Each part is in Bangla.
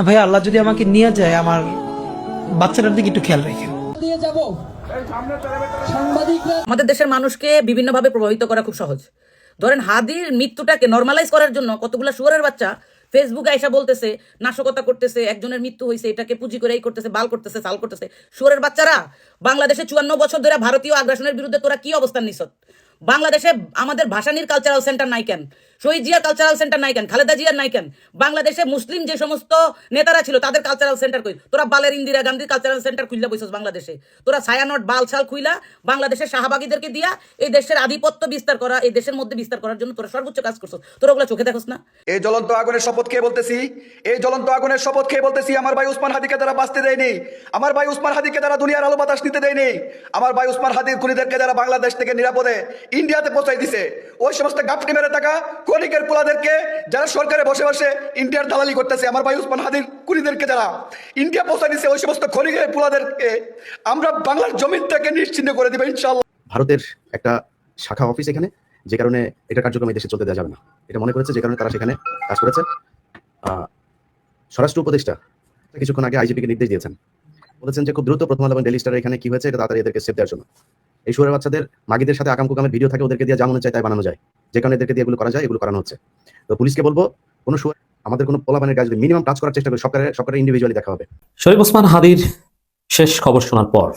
ভাই আল্লাহ যদি আমাকে নিয়ে যায়, আমার বাচ্চাটার দিকে একটু খেয়াল রাখেন। আমাদের দেশের মানুষকে বিভিন্নভাবে প্রভাবিত করা খুব সহজ। ধরেন হাদির মৃত্যুটাকে নর্মালাইজ করার জন্য কতগুলো শুয়োরের বাচ্চা ফেসবুকে আইসা বলতেছে, নাশকতা করতেছে, একজনের মৃত্যু হয়েছে, এটাকে পুঁজি করে এই করতেছে, বাল করতেছে, সাল করতেছে। শুয়োরের বাচ্চারা, বাংলাদেশে 54 বছর ধরে ভারতীয় আগ্রাসনের বিরুদ্ধে তোরা কি অবস্থান নিছ? বাংলাদেশে আমাদের ভাসানীর কালচারাল সেন্টার নাই কেন? শহীদ জিয়ার কালচারাল সেন্টার নাই কেন? খালেদা জিয়ার নাই কেন? বাংলাদেশে মুসলিম যে সমস্ত নেতারা ছিল তাদের কালচারাল সেন্টার কই? তোরা বালের ইন্দিরা গান্ধীর কালচারাল সেন্টার খুইলা বইছস বাংলাদেশে। তোরা ছায়ানট বাল ছাল খুইলা বাংলাদেশের শাহবাগীদেরকে দিয়া এই দেশের আধিপত্য বিস্তার করা, এই দেশের মধ্যে বিস্তার করার জন্য তোরা সর্বোচ্চ কাজ করছস। তোরা ওগুলা চোখে দেখোস না? এই জ্বলন্ত আগুনের শপথ খেয়ে বলতেছি, এই জ্বলন্ত আগুনের শপথ খেয়ে বলতেছি, আমার ভাই উসমান হাদিকে যারা বাঁচতে দেয়নি, আমার ভাই উসমান হাদিকে যারা দুনিয়ার আলো বাতাস নিতে দেয়নি, আমার ভাই উসমান হাদির খুনিদেরকে যারা বাংলাদেশ থেকে নিরাপদে ইন্ডিয়াতে পৌঁছাই দিছে, ওই সমস্ত গাপটি মেরে থাকা খনিকের পোলাদেরকে যারা সরকারে বসে বসে ইন্ডিয়ার দালালি করতেছে, আমার ভাই উসমান হাদির খুনিদেরকে যারা ইন্ডিয়া পৌঁছাই দিছে, ওই সমস্ত খনিকের পোলাদেরকে আমরা বাংলার জমিন থেকে নিশ্চিহ্ন করে দিবে ইনশাআল্লাহ। ভারতের একটা শাখা অফিস এখানে, যে কারণে এটা কার্যক্রম এই দেশে চলতে দেওয়া যাবে না, এটা মনে করেছে, যে কারণে তারা সেখানে কাজ করেছে। স্বরাষ্ট্র উপদেষ্টা কিছুক্ষণ আগে আইজিপিকে নির্দেশ দিয়েছেন, বলেছেন যে খুব দ্রুত প্রথম আলো এবং ডেইলি স্টার এখানে কি হয়েছে এটা তাড়াতাড়ি এদেরকে সেভ দেওয়ার জন্য। এই শুয়োরের বাচ্চাদের মাগিদের সাথে আকাম কুকামের ভিডিও থাকে, ওদেরকে দিয়ে যা মনে চায় তাই বানানো যায়, যে কারণে এদেরকে দিয়ে এগুলো করা যায়, এগুলো করানো হচ্ছে। তো পুলিশকে বলবো, কোনো শুয়োর আমাদের কোনো পোলাপানের গাছ যদি মিনিমাম টাচ করার চেষ্টা করে সরকারের ইন্ডিভিজুয়ালি দেখা হবে। শরীফ ওসমান হাদির শেষ খবর শোনার পর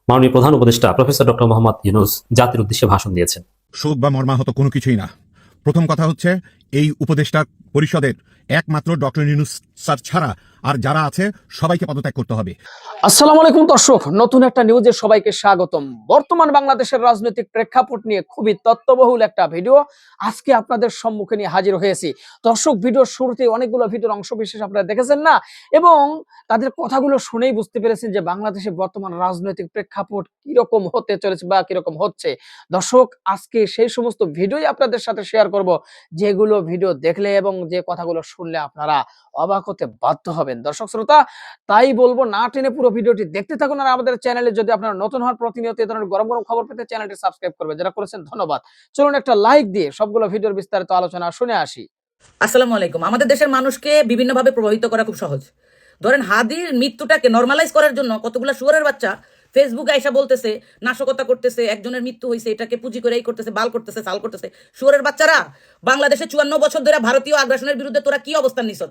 মাননীয় প্রধান উপদেষ্টা প্রফেসর ডক্টর মোহাম্মদ ইউনূস জাতির উদ্দেশ্যে ভাষণ দিয়েছেন। শোক বা মর্মাহত কোনো কিছুই না। প্রথম কথা হচ্ছে, এই উপদেষ্টা পরিষদের একমাত্র ডক্টর ইউনূস স্যার ছাড়া আর যারা আছে সবাইকে পদত্যাগ করতে হবে। আসসালামু আলাইকুম দর্শক, নতুন একটা নিউজে সবাইকে স্বাগতম। বর্তমান বাংলাদেশের রাজনৈতিক প্রেক্ষাপট নিয়ে খুবই তথ্যবহুল একটা ভিডিও আজকে আপনাদের সম্মুখে নিয়ে হাজির হয়েছি। দর্শক, ভিডিওর শুরুতে অনেকগুলো ভিডিওর অংশ বিশেষ আপনারা দেখেছেন না, এবং তাদের কথাগুলো শুনেই বুঝতে পেরেছেন যে বাংলাদেশে বর্তমান রাজনৈতিক প্রেক্ষাপট কিরকম হতে চলেছে বা কিরকম হচ্ছে। দর্শক, আজকে সেই সমস্ত ভিডিওই আপনাদের সাথে শেয়ার করব, যেগুলো ভিডিও দেখলে এবং যে কথাগুলো শুনলে আপনারা অবাক হতে বাধ্য হবেন। দর্শক শ্রোতা, তাই বলবো না টেনে পুরো ভিডিওটি দেখতে থাকুন। আর আমাদের চ্যানেলে যদি আপনারা নতুন হওয়ার প্রতিনিয়ত এই ধরনের গরম গরম খবর পেতে চ্যানেলটি সাবস্ক্রাইব করবেন, যারা করেছেন ধন্যবাদ। চলুন একটা লাইক দিয়ে সবগুলো ভিডিওর বিস্তারিত আলোচনা শুনে আসি। আসসালামু আলাইকুম। আমাদের দেশের মানুষকে বিভিন্নভাবে প্রভাবিত করা খুব সহজ। ধরেন হাদির মৃত্যুটাকে নর্মালাইজ করার জন্য কতগুলো শুয়োরের বাচ্চা ফেসবুকে আইসা বলতেছে, নাশকতা করতেছে, একজনের মৃত্যু হয়েছে, এটাকে পুঁজি করে এই করতেছে, বাল করতেছে, সাল করতেছে। শুয়োরের বাচ্চারা, বাংলাদেশে 54 বছর ধরে ভারতীয় আগ্রাসনের বিরুদ্ধে তোরা কি অবস্থান নিছ?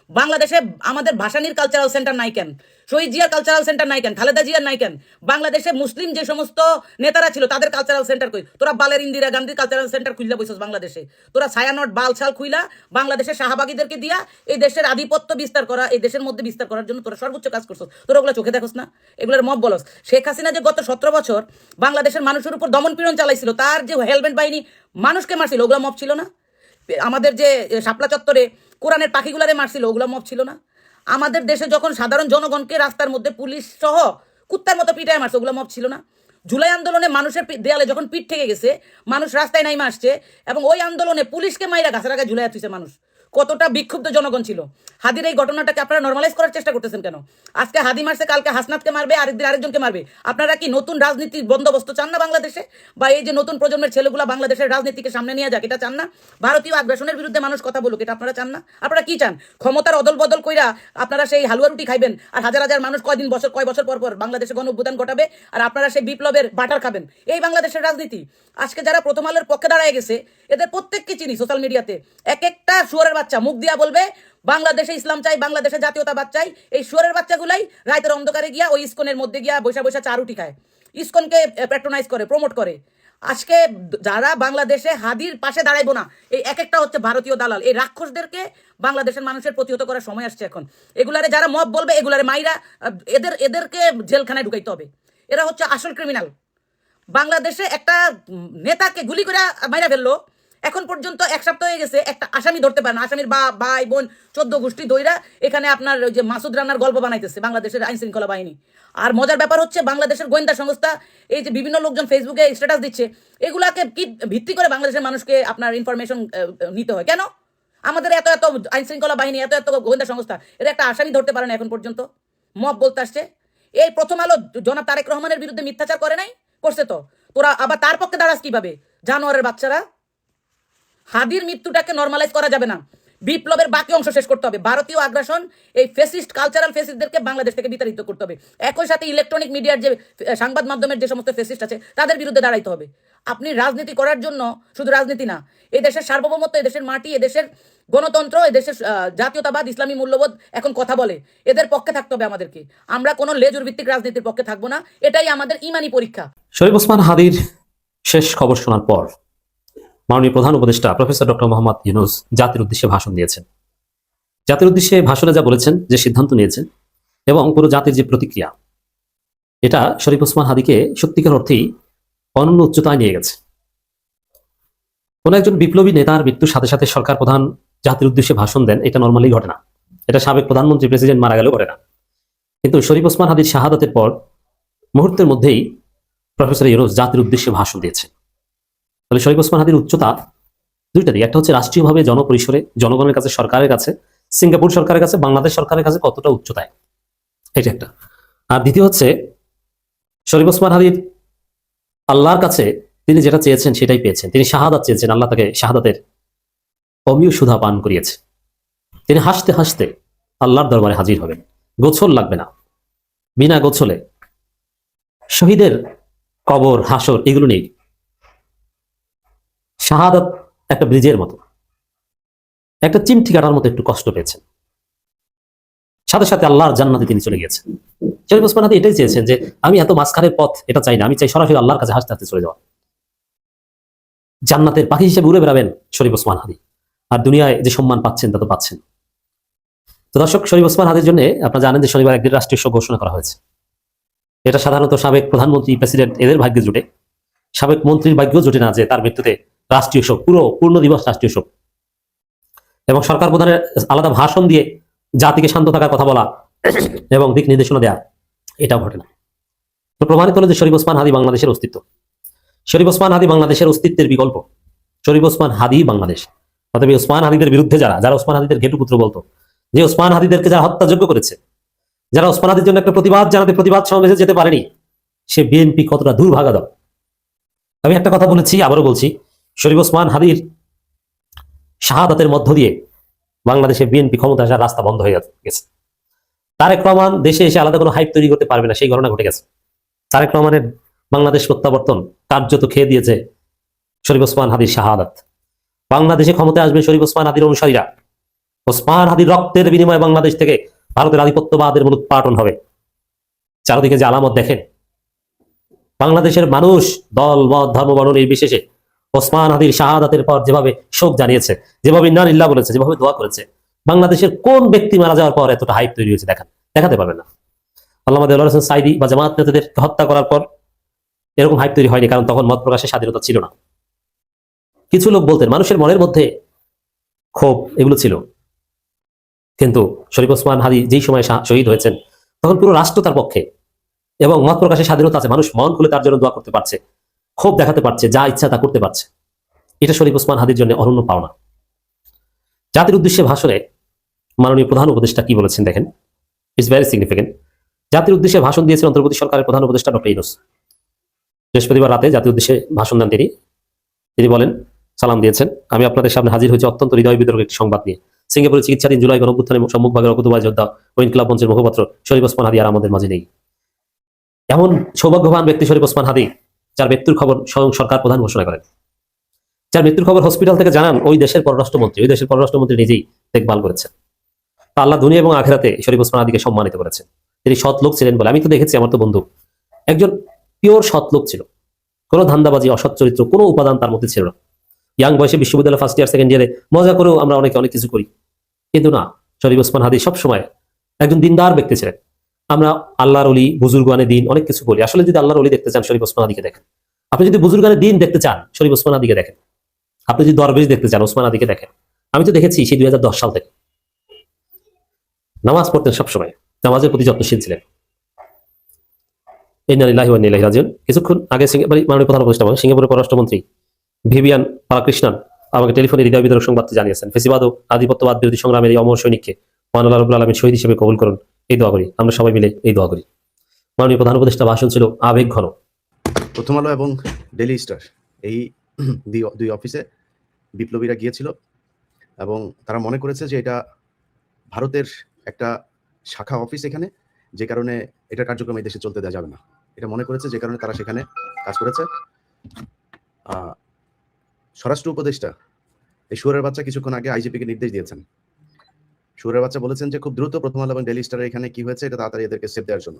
বাংলাদেশে আমাদের ভাসানীর কালচারাল সেন্টার নাই কেন? শহীদ জিয়ার কালচারাল সেন্টার নাই কেন? খালেদা জিয়ার নাই কেন? বাংলাদেশে মুসলিম যে সমস্ত নেতারা ছিল তাদের কালচারাল সেন্টার কই? তোরা বালের ইন্দিরা গান্ধীর কালচারাল সেন্টার খুইলা বইছস বাংলাদেশে। তোরা ছায়ানট বাল ছাল খুইলা বাংলাদেশের শাহবাগীদেরকে দিয়া এই দেশের আধিপত্য বিস্তার করা, এই দেশের মধ্যে বিস্তার করার জন্য তোরা সর্বোচ্চ কাজ করছস। তোরা ওগুলো চোখে দেখোস না? এগুলোর মব বলস। শেখ হাসিনা যে গত 17 বছর বাংলাদেশের মানুষের উপর দমন পীড়ন চালাইছিল, তার যে হেলমেট বাহিনী মানুষকে মারছিল, ওগুলো মব ছিল না? আমাদের যে শাপলা চত্বরে কোরআনের পাখিগুলারে মারছিল, ওগুলো মব ছিল না? আমাদের দেশে যখন সাধারণ জনগণকে রাস্তার মধ্যে পুলিশ সহ কুত্তার মতো পিটায় মারছে, ওগুলো মব ছিল না? জুলাই আন্দোলনে মানুষের দেয়ালে যখন পিঠ থেকে গেছে, মানুষ রাস্তায় নাইমা আসছে, এবং ওই আন্দোলনে পুলিশকে মাইরা গাছের আগে ঝুলাই তুইছে মানুষ, কতটা বিক্ষুব্ধ জনগণ ছিল। হাদির এই ঘটনাটাকে আপনারা নর্মালাইজ করার চেষ্টা করতেছেন কেন? আজকে হাদি মারছে, কালকে হাসনাতকে মারবে, আরেকদিন আরেকজনকে মারবে। আপনারা কি নতুন রাজনীতির বন্দোবস্ত চান না বাংলাদেশে? বা এই যে নতুন প্রজন্মের ছেলেগুলা বাংলাদেশের রাজনীতিকে সামনে নিয়ে যাক, এটা চান না? ভারতীয় আগ্রাসনের বিরুদ্ধে মানুষ কথা বলুক, এটা আপনারা চান না? আপনারা কি চান? ক্ষমতার অদল বদল কইরা আপনারা সেই হালুয়া রুটি খাইবেন, আর হাজার হাজার মানুষ কয় বছর পর পর বাংলাদেশে গণ অভ্যুত্থান ঘটাবে, আর আপনারা সেই বিপ্লবের বাটার খাবেন? এই বাংলাদেশের রাজনীতি। আজকে যারা প্রথম আলোর পক্ষে দাঁড়ায় গেছে, এদের প্রত্যেককে চিনি সোশ্যাল মিডিয়াতে। এক একটা শুয়োরের বাচ্চা মুখ দিয়া বলবে বাংলাদেশে ইসলাম চাই, বাংলাদেশে জাতীয়তাবাদ চাই। এই শুয়োরের বাচ্চাগুলাই রাতের অন্ধকারে গিয়া ওই ইসকনের মধ্যে গিয়া বৈশা বৈশা চা রুটি খায়, ইসকনকে প্যাট্রোনাইজ করে, প্রমোট করে। আজকে যারা বাংলাদেশে হাদির পাশে দাঁড়াইবো না, এই এক একটা হচ্ছে ভারতীয় দালাল। এই রাক্ষসদেরকে বাংলাদেশের মানুষের প্রতিহত করার সময় আসছে এখন। এগুলারে যারা মব বলবে, এগুলারে মাইরা এদেরকে জেলখানায় ঢুকাইতে হবে। এরা হচ্ছে আসল ক্রিমিনাল। বাংলাদেশে একটা নেতাকে গুলি করে মাইরা ফেললো, এখন পর্যন্ত 1 সপ্তাহ হয়ে গেছে, একটা আসামি ধরতে পারে না। আসামির ভাই বোন 14 গোষ্ঠী দইরা এখানে আপনার যে মাসুদ রান্নার গল্প বানাইতেছে বাংলাদেশের আইন শৃঙ্খলা বাহিনী। আর মজার ব্যাপার হচ্ছে, বাংলাদেশের গোয়েন্দা সংস্থা এই যে বিভিন্ন লোকজন ফেসবুকে স্ট্যাটাস দিচ্ছে, এগুলাকে কি ভিত্তি করে বাংলাদেশের মানুষকে আপনার ইনফরমেশন নিতে হয় কেন? আমাদের এত এত আইন শৃঙ্খলা বাহিনী, এত এত গোয়েন্দা সংস্থা, এরা একটা আসামি ধরতে পারে না এখন পর্যন্ত। মব বলতে আসছে। এই প্রথম আলো জনাব তারেক রহমানের বিরুদ্ধে মিথ্যাচার করে নাই? করছে তো। তোরা আবার তার পক্ষে দাঁড়াস কিভাবে? জানোয়ারের বাচ্চারা। হাদির মৃত্যুটাকে নর্মালাইজ করা যাবে না। বিপ্লবের বাকি অংশ শেষ করতে হবে। ভারতীয় আগ্রাসন, এই ফেসিস্ট কালচারাল ফেসিস্টদেরকে বাংলাদেশ থেকে বিতাড়িত করতে হবে। একই সাথে ইলেকট্রনিক মিডিয়ার যে সংবাদ মাধ্যমের যে সমস্ত ফেসিস্ট আছে তাদের বিরুদ্ধে দাঁড়াইতে হবে। আপনি রাজনীতি করার জন্য শুধু রাজনীতি না, এই দেশের সার্বভৌমত্ব, এই দেশের মাটি, এ দেশের গণতন্ত্র, এ দেশের জাতীয়তাবাদ, ইসলামী মূল্যবোধ এখন কথা বলে, এদের পক্ষে থাকতে হবে আমাদেরকে। আমরা কোনো লেজুর ভিত্তিক রাজনীতির পক্ষে থাকবো না, এটাই আমাদের ইমানি পরীক্ষা। শরীফ ওসমান হাদির শেষ খবর শোনার পর মাননীয় প্রধান উপদেষ্টা প্রফেসর ডক্টর মোহাম্মদ ইউনূস জাতির উদ্দেশ্যে ভাষণ দিয়েছেন। জাতির উদ্দেশ্যে ভাষণে যা বলেছেন, যে সিদ্ধান্ত নিয়েছেন এবং পুরো জাতির যে প্রতিক্রিয়া, এটা শরীফ ওসমান হাদিকে সত্যিকার অর্থেই অনন্য উচ্চতায় নিয়ে গেছে। কোন একজন বিপ্লবী নেতার মৃত্যুর সাথে সাথে সরকার প্রধান জাতির উদ্দেশ্যে ভাষণ দেন, এটা নর্মালি ঘটে না। এটা সাবেক প্রধানমন্ত্রী, প্রেসিডেন্ট মারা গেলেও ঘটে না। কিন্তু শরীফ ওসমান হাদির শাহাদাতের পর মুহূর্তের মধ্যেই প্রফেসর ইউনূস জাতির উদ্দেশ্যে ভাষণ দিয়েছেন। তাহলে শরীফ ওসমান হাদির উচ্চতা দুইটা দিক, একটা হচ্ছে রাষ্ট্রীয়ভাবে জনপরিসরে জনগণের কাছে, সরকারের কাছে, সিঙ্গাপুর সরকারের কাছে, বাংলাদেশ সরকারের কাছে কতটা উচ্চতায়, এটা একটা। আর দ্বিতীয় হচ্ছে শরীফ ওসমান হাদির আল্লাহর কাছে তিনি যেটা চেয়েছেন সেটাই পেয়েছেন। তিনি শাহাদাত চেয়েছেন, আল্লাহ তাকে শাহাদাতের অমীয় সুধা পান করিয়েছে। তিনি হাসতে হাসতে আল্লাহর দরবারে হাজির হবেন, গোছল লাগবে না। বিনা গোছলে শহীদের কবর, হাসর এগুলো নেই। শাহাদাত একটা ব্রিজের মতো, একটা চিমটি কাটার মতো একটু কষ্ট পেয়েছেন, সাথে সাথে আল্লাহর জান্নাতে তিনি চলে গেছেন। শরীফ ওসমান হাদি এটাই চেয়েছেন যে আমি এত মাঝখানের পথ এটা চাই না, আমি চাই সরাসরি আল্লাহর কাছে হাসতে হাসতে চলে যাওয়া। জান্নাতের পাখি হিসেবে উড়ে বেড়াবেন শরীফ ওসমান হাদি, আর দুনিয়ায় যে সম্মান পাচ্ছেন তা তো পাচ্ছেন। তো দর্শক, শরীফ ওসমান হাদির জন্য আপনারা জানেন যে শনিবার একদিন রাষ্ট্রীয় শোক ঘোষণা করা হয়েছে। এটা সাধারণত সাবেক প্রধানমন্ত্রী, প্রেসিডেন্ট এদের ভাগ্যে জোটে, সাবেক মন্ত্রীর ভাগ্যও জোটে না যে তার মৃত্যুতে রাষ্ট্রীয় শোক, পূর্ণ দিবস রাষ্ট্রীয় শোক। এবং সরকার প্রধানের আলাদা ভাষণ দিয়ে জাতিকে শান্ত থাকার কথা বলা এবং দিক নির্দেশনা দেয়া, এটাও ঘটে না। তো প্রমাণিত হলো যে শরীফ ওসমান হাদি বাংলাদেশের অস্তিত্ব। শরীফ ওসমান হাদি বাংলাদেশের অস্তিত্বের বিকল্প। শরীফ ওসমান হাদি বাংলাদেশ। অতএব ওসমান হাদিদের বিরুদ্ধে যারা ওসমান হাদিদের ঘেটুপুত্র বলতো, যে ওসমান হাদিদেরকে যারা হত্যাযোগ্য করেছে, যারা ওসমান হাদির জন্য একটা প্রতিবাদ জানাতে প্রতিবাদ সমাবেশে যেতে পারেনি, সে বিএনপি কতটা দুর্ভাগা দল। আমি একটা কথা বলেছি, আবারও বলছি, শরীফ ওসমান হাদির শাহাদাতের মধ্য দিয়ে বাংলাদেশে বিএনপি ক্ষমতা আসার রাস্তা বন্ধ হয়ে গেছে। তারেক রহমান দেশে এসে আলাদা কোনো হাইপ তৈরি করতে পারবে না, সেই ঘটনা ঘটে গেছে। তারেক রহমানের বাংলাদেশ প্রত্যাবর্তন কার্যত খেয়ে দিয়েছে শরীফ ওসমান হাদির শাহাদাত। বাংলাদেশে ক্ষমতায় আসবে শরীফ ওসমান হাদির অনুসারীরা। ওসমান হাদির রক্তের বিনিময়ে বাংলাদেশ থেকে ভারতের আধিপত্যবাদের মূলোৎপাটন হবে। চারদিকে যে আলামত দেখেন, বাংলাদেশের মানুষ দল, মত, ধর্ম, বর্ণ নির্বিশেষে ওসমান হাদির শাহাদাতের পর যেভাবে শোক জানিয়েছে, যেভাবে ইন্না লিল্লাহ বলেছে, যেভাবে দোয়া করেছে, বাংলাদেশের কোন ব্যক্তি মারা যাওয়ার পর এতটা হাইপ তৈরি হয়েছে দেখাতে পারবেন না। আল্লামা দেওয়ার হোসেন সাইদি বা জামাত নেতাদের হত্যা করার পর এরকম হাইপ তৈরি হয়নি, কারণ তখন মত প্রকাশের স্বাধীনতা ছিল না। কিছু লোক বলতেন, মানুষের মনের মধ্যে ক্ষোভ এগুলো ছিল, কিন্তু শরীফ ওসমান হাদি যেই সময় শহীদ হয়েছেন তখন পুরো রাষ্ট্র তার পক্ষে, এবং মত প্রকাশের স্বাধীনতা আছে, মানুষ মন খুলে তার জন্য দোয়া করতে পারছে, ক্ষোভ দেখাতে পারছে, যা ইচ্ছা তা করতে পারছে। এটা শরীফ ওসমান হাদির জন্য অনন্য পাওনা। জাতির উদ্দেশ্যে ভাষণে মাননীয় প্রধান উপদেষ্টা কি বলেছেন দেখেন, ইটস ভেরি সিগনিফিকেন্ট। জাতির উদ্দেশ্যে ভাষণ দিয়েছেন অন্তর্বর্তী সরকারের প্রধান উপদেষ্টা ডক্টর ইউনূস। বৃহস্পতিবার রাতে জাতির উদ্দেশ্যে ভাষণ দেন তিনি বলেন, সালাম দিয়েছেন, আমি আপনাদের সামনে হাজির হয়েছি অত্যন্ত হৃদয় বিতরক একটি সংবাদ নিয়ে। সিঙ্গাপুরে চিকিৎসাধীন জুলাই গণঅভ্যুত্থানের সম্মুখভাগের অকুতোবায় যোদ্ধা ও ইনকিলাব মঞ্চের মুখপাত্র শরীফ ওসমান হাদি আর আমাদের মাঝে নেই। এমন সৌভাগ্যবান ব্যক্তি শরীফ ওসমান হাদি, যার মৃত্যুর খবর স্বয়ং সরকার প্রধান ঘোষণা করেন, যার মৃত্যুর খবর হসপিটাল থেকে জানান ওই দেশের পররাষ্ট্রমন্ত্রী নিজেই দেখভাল করেছেন। তা আল্লাহ দুনিয়া এবং আখিরাতে শরীফ ওসমান হাদিকে সম্মানিত করেছেন। তিনি সৎ লোক ছিলেন বলে আমি তো দেখেছি, আমার তো বন্ধু, একজন পিওর সৎ লোক ছিল, কোনো ধান্দাবাজি, অসৎ চরিত্র, কোনো উপাদান তার মধ্যে ছিল না। ইয়াং বয়সে বিশ্ববিদ্যালয় ফার্স্ট ইয়ার, সেকেন্ড ইয়ারে মজা করেও আমরা অনেক কিছু করি, কিন্তু না, শরীফ ওসমান হাদি সবসময় একজন দিনদার ব্যক্তি ছিলেন। আমরা আল্লাহর ওলি, বুজুর্গানে দিন অনেক কিছু বলি, আসলে যদি আল্লাহর ওলি দেখতে চান শরীফ ওসমান হাদিকে দেখেন। আপনি যদি বুজুর্গানে দিন দেখতে চান শরীফ ওসমান হাদিকে দেখেন। আপনি যদি দরবেশ দেখতে চান ওসমান হাদিকে দেখেন। আমি তো দেখেছি সেই 2010 সাল থেকে নামাজ পড়তেন, সবসময় নামাজের প্রতি যত্নশীল ছিলেন। ইন্না লিল্লাহি ওয়া ইন্না ইলাইহি রাজিউন। কিছুক্ষণ আগে মাননীয় প্রধান উপদেষ্টা সিঙ্গাপুরের পররাষ্ট্রমন্ত্রী ভিভিয়ান বালাকৃষ্ণন আমাকে টেলিফোনে হৃদয় বিতরক সংবাদটি জানিয়েছেন, ফেসিবাদ ও আধিপত্যবাদ বিরোধী সংগ্রামের এই অমর সৈনিককে মহান আল্লাহ রাব্বুল আলামিন শহীদ হিসেবে কবুল করুন, এই দোয়া করি। আমরা সবাই মিলে এই দোয়া করি। মাননীয় প্রধান উপদেষ্টা ভাষণ ছিল আবেগ ঘন। প্রথম আলো এবং ডেইলি স্টার এই দুই অফিসে বিপ্লবীরা গিয়েছিল এবং তারা মনে করেছে যে এটা ভারতের একটা শাখা অফিস এখানে, যে কারণে এটার কার্যক্রম এই দেশে চলতে দেওয়া যাবে না। এটা মনে করেছে, যে কারণে তারা সেখানে কাজ করেছে। স্বরাষ্ট্র উপদেষ্টা এই শুয়োরের বাচ্চা কিছুক্ষণ আগে আইজিপিকে নির্দেশ দিয়েছেন। শুয়োরের বাচ্চা বলেছেন যে খুব দ্রুত প্রথম আলো এবং ডেইলি স্টারের এখানে কি হয়েছে এটা তাড়াতাড়ি এদেরকে সেভ দেওয়ার জন্য।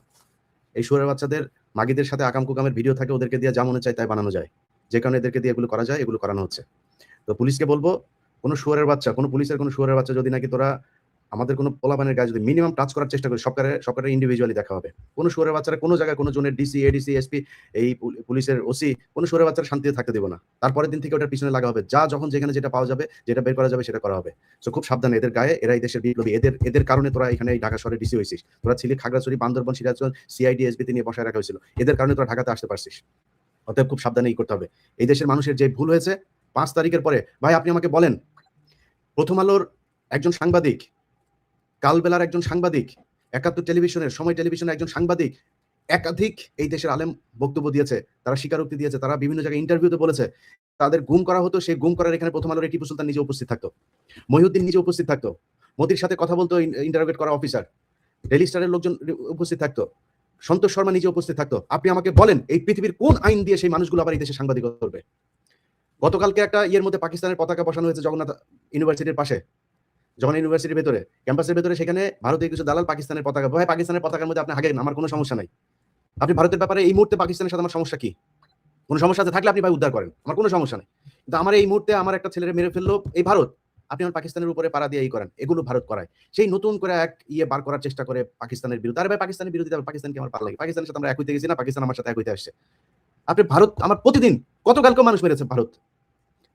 এই শুয়োরের বাচ্চাদের মাগিদের সাথে আকাম কুকামের ভিডিও থাকে, ওদেরকে দিয়ে যা মনে চায় তাই বানানো যায়, যে কারণে এদেরকে দিয়ে এগুলো করা যায়, এগুলো করানো হচ্ছে। তো পুলিশকে বলবো, কোনো শুয়োরের বাচ্চা, কোনো পুলিশের কোনো শুয়োরের বাচ্চা যদি নাকি তোরা আমাদের কোনো পোলাপানের গায়ে যদি মিনিমাম টাচ করার চেষ্টা করি, সরকারের ইন্ডিভিজুয়ালি দেখা হবে। কোনো শুয়োরের বাচ্চারা কোনো জায়গায় কোনো জনের ডিসি, এডিসি, এসপি, এই পুলিশের ওসি, কোনো শুয়োরের বাচ্চারা শান্তিতে থাকতে দেবো না। তারপরের দিন থেকে ওটার পিছনে লাগা হবে, যা যখন যেখানে যেটা পাওয়া যাবে, যেটা বের করা যাবে সেটা করা হবে। তো খুব সাবধানে, এদের গায়ে, এরা এই দেশের বিপ্লবী, এদের কারণে তোরা এখানে এই ঢাকা শহরে ডিসি হয়েছিস, তোরা ছিলি খাগড়াছড়ি, বান্দরবান, সিরাজগঞ্জ, সিআইডি, এসবিতে নিয়ে বসায় রাখা হয়েছিল, এদের কারণে তোরা ঢাকাতে আসতে পারছিস। অতএব খুব সাবধানে করতে হবে। এই দেশের মানুষের যে ভুল হয়েছে 5 তারিখের পরে, ভাই আপনি আমাকে বলেন, প্রথম আলোর একজন সাংবাদিক, কালবেলার একজন সাংবাদিক, 71 টেলিভিশনের, সময় টেলিভিশনের একজন সাংবাদিক, একাধিক এই দেশের আলেম বক্তব্য দিয়েছে, তারা স্বীকারোক্তি দিয়েছে, তারা বিভিন্ন জায়গায় ইন্টারভিউতে বলেছে তাদের গুম করা হতো। সেই গুম করার এখানে প্রথম আলোর টিপু সুলতান নিজে উপস্থিত থাকতো, মহিউদ্দিন নিজে উপস্থিত থাকতো, মোদির সাথে কথা বলতো ইন্টারোগেট করা অফিসার, ডেইলি স্টারের লোকজন উপস্থিত থাকতো, সন্তোষ শর্মা নিজে উপস্থিত থাকতো। আপনি আমাকে বলেন এই পৃথিবীর কোন আইন দিয়ে সেই মানুষগুলো আবার এই দেশে সাংবাদিকতা করবে? গতকালকে একটা ইয়ের মধ্যে পাকিস্তানের পতাকা বসানো হয়েছে জগন্নাথ ইউনিভার্সিটির পাশে, জগন্নাথ ইউনিভার্সিটির ভেতরে, ক্যাম্পাসের ভেতরে, সেখানে ভারতীয় কিছু দালাল পাকিস্তানের পতাকা, ভাই পাকিস্তানের পতাকার মধ্যে আপনি হাগেন, আমার কোনো সমস্যা নাই। আপনি ভারতের ব্যাপারে এই মুহূর্তে পাকিস্তানের সাথে আমার সমস্যা কি? কোনো সমস্যা আছে থাকলে আপনি ভাই উদ্ধার করেন, আমার কোনো সমস্যা নেই। কিন্তু আমার এই মুহূর্তে আমার একটা ছেলেরে মেরে ফেললো এই ভারত, আপনি আমার পাকিস্তানের উপরে পাড়া দিয়ে এই করেন, এগুলো ভারত করায়। সেই নতুন করে এক বার করার চেষ্টা করে পাকিস্তানের বিরুদ্ধে। আরে ভাই পাকিস্তানের বিরোধিতা, পাকিস্তানকে আমার ভালো লাগে, পাকিস্তানের সাথে আমরা এক হইতে গেছি না, পাকিস্তান আমার সাথে এক হইতে আসছে। আপনি ভারত আমার প্রতিদিন, গতকালকেও মানুষ মেরেছে ভারত,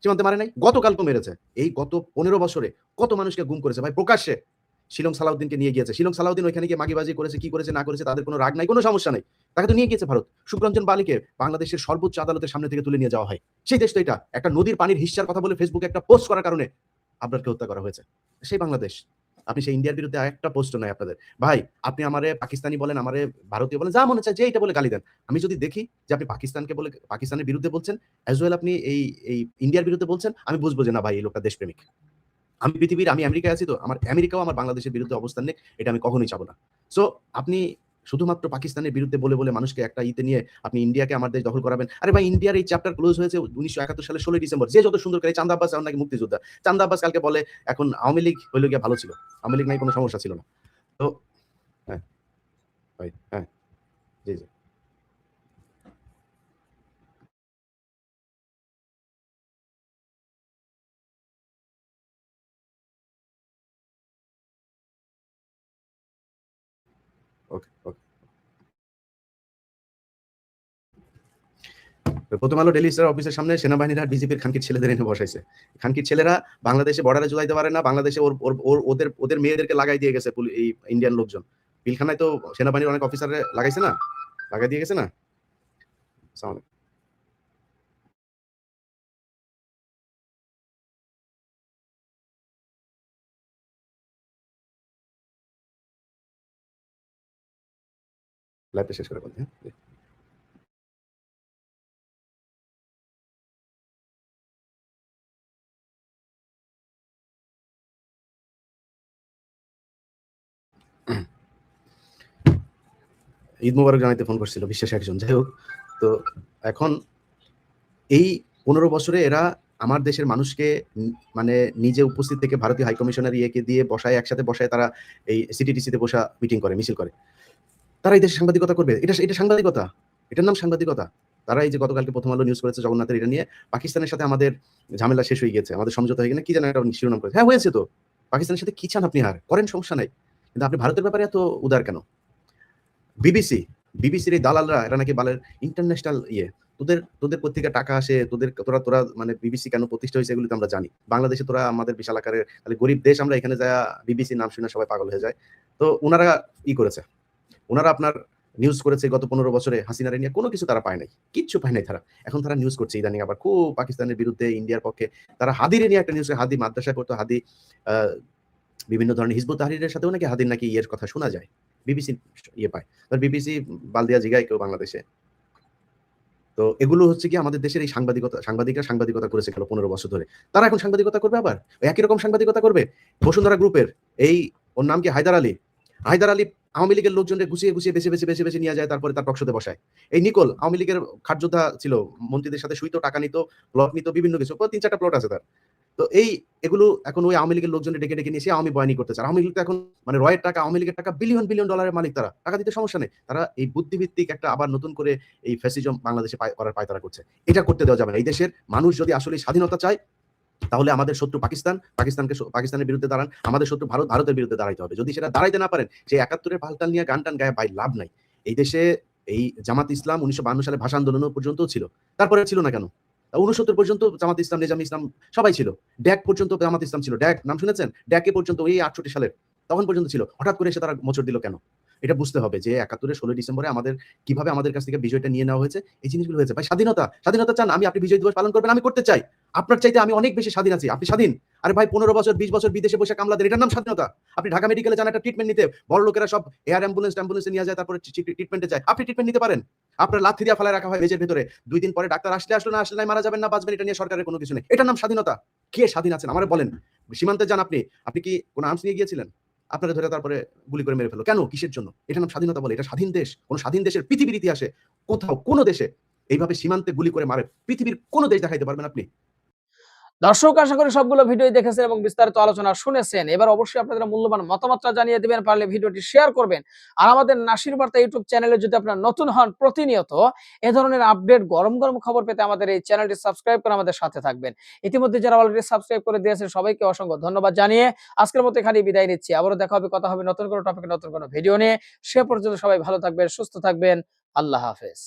সীমান্তে মারে নাই, গতকালকেও মেরেছে। এই গত 15 বছরে কত মানুষকে গুম করেছে ভাই, প্রকাশ্যে। শিলং সালাউদ্দিনকে নিয়ে গিয়েছে, শিলং সালাউদ্দিন ওইখানে গিয়ে মাগিবাজি করেছে, কি করেছে না করেছে তাদের কোনো রাগ নাই, কোনো সমস্যা নাই, তাকে তো নিয়ে গিয়েছে ভারত। সুখরঞ্জন বালিকে বাংলাদেশের সর্বোচ্চ আদালতের সামনে থেকে তুলে নিয়ে যাওয়া হয়। সেই দেশ তো এটা, একটা নদীর পানির হিস্সার কথা বলে ফেসবুকে একটা পোস্ট করার কারণে আবরারকে হত্যা করা হয়েছে, সেই বাংলাদেশ। আপনি সেই ইন্ডিয়ার বিরুদ্ধে একটা পোস্ট নাই আপনাদের। ভাই আপনি আমারে পাকিস্তানি বলেন, আমারে ভারতীয় বলেন, যা মনে চায় যে এটা বলে গালি দেন। আমি যদি দেখি যে আপনি পাকিস্তানকে বলে পাকিস্তানের বিরুদ্ধে বলছেন, অ্যাজ ওয়েল আপনি এই ইন্ডিয়ার বিরুদ্ধে বলছেন, আমি বুঝবো যে না ভাই এই লোকটা দেশপ্রেমিক। আমি পৃথিবীর, আমি আমেরিকায় আছি, তো আমার আমেরিকাও আমার বাংলাদেশের বিরুদ্ধে অবস্থান নেই, এটা আমি কখনোই চাবো না। সো আপনি শুধুমাত্র পাকিস্তানের বিরুদ্ধে বলে বলে মানুষকে একটা ইতে নিয়ে আপনি ইন্ডিয়াকে আমার দেশ দখল করাবেন। আরে ভাই ইন্ডিয়ার এই চ্যাপ্টার ক্লোজ হয়েছে 1971 সালের 16 ডিসেম্বর। যে যত সুন্দর করে, চান্দা আব্বাস এখন নাকি মুক্তিযোদ্ধা, চান্দা আব্বাস কালকে বলে এখন আওয়ামী লীগ হইল গিয়ে ভালো ছিল, আওয়ামী লীগ নাই কোনো সমস্যা ছিল না। তো হ্যাঁ ভাই, হ্যাঁ জি জি ওকে ওকে। প্রথম আলো ডেইলি স্টার অফিসের সামনে সেনাবাহিনীরা ডিজিপির খানকির ছেলেদের এনে বসাইছে। খানকির ছেলেরা বাংলাদেশে বর্ডারে জুলাইতে পারে না, বাংলাদেশে ওদের মেয়েদেরকে লাগাই দিয়ে গেছে এই ইন্ডিয়ান লোকজন। পিলখানায় তো সেনাবাহিনীর অনেক অফিসারে লাগাইছে না, লাগাই দিয়ে গেছে না। আসসালামু আলাইকুম। লাইভটা শেষ করে বলছি, হ্যাঁ। ঈদ মোবারক জানাইতে ফোন করছিল বিশেষ একজন, যাই হোক। তো এখন এই 15 বছরে এরা আমার দেশের মানুষকে মানে নিজে উপস্থিত থেকে ভারতীয় হাইকমিশনার ইয়েকে দিয়ে বসায়, একসাথে বসায়, তারা এই সিটিটিসিতে বসা মিটিং করে, মিছিল করে। তারা এই দেশে সাংবাদিকতা করবে? এটা সাংবাদিকতা, এটার নাম সাংবাদিকতা। তারা এই যে গতকালকে প্রথম আলো নিউজ করেছে জগন্নাথের, এটা নিয়ে পাকিস্তানের সাথে আমাদের ঝামেলা শেষ হয়ে গেছে, আমাদের সমঝোতা হয়ে গেছে, কি জানা একটা শিরোনাম করেছে। হ্যাঁ হয়েছে তো, পাকিস্তানের সাথে কি চান আপনি, আর করেন, সমস্যা নাই, কিন্তু আপনি ভারতের ব্যাপারে এত উদার কেন? বিবিসির এই দালালরা, এরা নাকি বালের ইন্টারন্যাশনাল ইয়ে, তোদের পত্রিকা টাকা আসে, তোরা মানে বিবিসি কেন প্রতিষ্ঠা হয়েছে এগুলো তো আমরা জানি। বাংলাদেশে তোরা আমাদের বিশাল আকারের গরিব দেশ, আমরা এখানে যা বিবিসির নাম শুনে সবাই পাগল হয়ে যায়। তো ওনারা করেছে, ওনারা আপনার নিউজ করেছে গত 15 বছরে হাসিনারে নিয়ে, কোনো কিছু তারা পায় নাই, কিচ্ছু পায় নাই তারা। এখন তারা নিউজ করছে ইদানিং আবার খুব পাকিস্তানের বিরুদ্ধে, ইন্ডিয়ার পক্ষে। তারা হাদিরে নিয়ে একটা নিউজ, হাদি মাদ্রাসা করতো, হাদি বিভিন্ন ধরনের হিজবুত তাহরিরের সাথেও নাকি হাদির নাকি ইয়ের কথা শোনা যায়, বিবিসি ইয়ে পায়। বিবিসি বালদিয়া জিগায় কেউ বাংলাদেশে। তো তো এগুলো হচ্ছে কি আমাদের দেশের এই সাংবাদিকরা করেছে গেল 15 বছর ধরে। তারা এখন সাংবাদিকতা করবে আবার ওই একই রকম সাংবাদিকতা করবে। বসুন্ধরা গ্রুপের এই ওর নাম কি হায়দার আলী আওয়ামী লীগের লোকজনকে গুছিয়ে বেছে নিয়ে যায়, তারপরে তার টকশোতে বসায়। এই নিকোল আওয়ামী লীগের খাটযোদ্ধা ছিল, মন্ত্রীদের সাথে শুইতো, টাকা নিত, প্লট নিত, বিভিন্ন কিছু 3-4টা প্লট আছে তার। তো এগুলো এখন ওই আওয়ামী লীগের লোকজনের ডেকে নিয়ে এসে আওয়ামী বয়ানি করতেছে। আওয়ামী লীগ তো এখন মানে রয়ের টাকা, আওয়ামী লীগের টাকা বিলিয়ন ডলারের মালিক, তারা টাকা দিতে সমস্যা নেই। তারা এই বুদ্ধিভিত্তিক একটা আবার নতুন করে এই ফ্যাসিজম বাংলাদেশে করার পায়তারা করছে। এটা করতে দেওয়া যাবে না। এই দেশের মানুষ যদি আসলে স্বাধীনতা চায়, তাহলে আমাদের শত্রু পাকিস্তানের বিরুদ্ধে দাঁড়ান, আমাদের শত্রু ভারতের বিরুদ্ধে দাঁড়াইতে হবে। যদি সেটা দাঁড়াইতে না পারেন, সেই 71-এর পাল্টাল নিয়ে গান টান গায়ে লাভ নাই। এই দেশে এই জামাত ইসলাম 1952 সালে ভাষা আন্দোলন পর্যন্ত ছিল, তারপরে ছিল না কেন? 69 পর্যন্ত জামাত ইসলাম, নিজামী ইসলাম সবাই ছিল। ড্যাক পর্যন্ত জামাত ইসলাম ছিল। ড্যাক নাম শুনেছেন? ড্যাকে পর্যন্ত ওই 68 সালের তখন পর্যন্ত ছিল। হঠাৎ করে এসে তারা মোচড় দিল কেন? এটা বুঝতে হবে যে 71-এর 16 ডিসেম্বরে কিভাবে আমাদের কাছ থেকে বিজয়টা নিয়ে নেওয়া হয়েছে, এই জিনিসগুলো হয়েছে। ভাই স্বাধীনতা চান, আপনি বিজয় দিবস পালন করবেন, আমি করতে চাই। আপনার চাইতে আমি অনেক বেশি স্বাধীন আছি, আপনি স্বাধীন। আরে ভাই 15 বছর 20 বছর বিদেশে বসে কামলা দেন, এটার নাম স্বাধীনতা। আপনি ঢাকা মেডিকেলে যান একটা ট্রিটমেন্ট নিতে, বড় লোকেরা সব এয়ার অ্যাম্বুলেন্সে নিয়ে যায়, তারপরে ট্রিটমেন্টে যায়। আপনি ট্রিটমেন্ট নিতে পারেন। আপনার লাথি দিয়ে ফেলায় রাখা হয় মেজের ভেতরে, 2 দিন পরে ডাক্তার আসলো না মারা যাবেন না বাঁচবেন, এটা নিয়ে সরকারের কোনো কিছু নেই। এটার নাম স্বাধীনতা। কে স্বাধীন আছেন আমার বলেন? সীমান্তে যান, আপনি কি কোনো আর্মস নিয়ে গিয়েছিলেন? আপনারা ধরে তারপরে গুলি করে মেরে ফেলো কেন? কিসের জন্য? এটা নাম স্বাধীনতা বলে? এটা স্বাধীন দেশ? কোন স্বাধীন দেশের পৃথিবীর ইতিহাসে কোথাও কোনো দেশে এইভাবে সীমান্তে গুলি করে মারে পৃথিবীর কোনো দেশ দেখাইতে পারবেন আপনি? দর্শক, আশা করি সবগুলো ভিডিও দেখেছেন এবং বিস্তারিত আলোচনা শুনেছেন। এবার অবশ্যই আপনাদের মূল্যবান মতামতটা জানিয়ে দিবেন, পারলে ভিডিওটি শেয়ার করবেন। আর আমাদের নাসির বার্তা ইউটিউব চ্যানেলে যদি আপনারা নতুন হন, প্রতিনিয়ত এ ধরনের আপডেট, গরম খবর পেতে আমাদের এই চ্যানেলটি সাবস্ক্রাইব করে আমাদের সাথে থাকবেন। ইতিমধ্যে যারা অলরেডি সাবস্ক্রাইব করে দিয়েছেন সবাইকে অসংখ্য ধন্যবাদ জানিয়ে আজকের মতো এখানেই বিদায় নিচ্ছি। আবারও দেখা হবে, কথা হবে নতুন কোনো টপিকে, নতুন কোনো ভিডিও নিয়ে। সে পর্যন্ত সবাই ভালো থাকবেন, সুস্থ থাকবেন। আল্লাহ হাফেজ।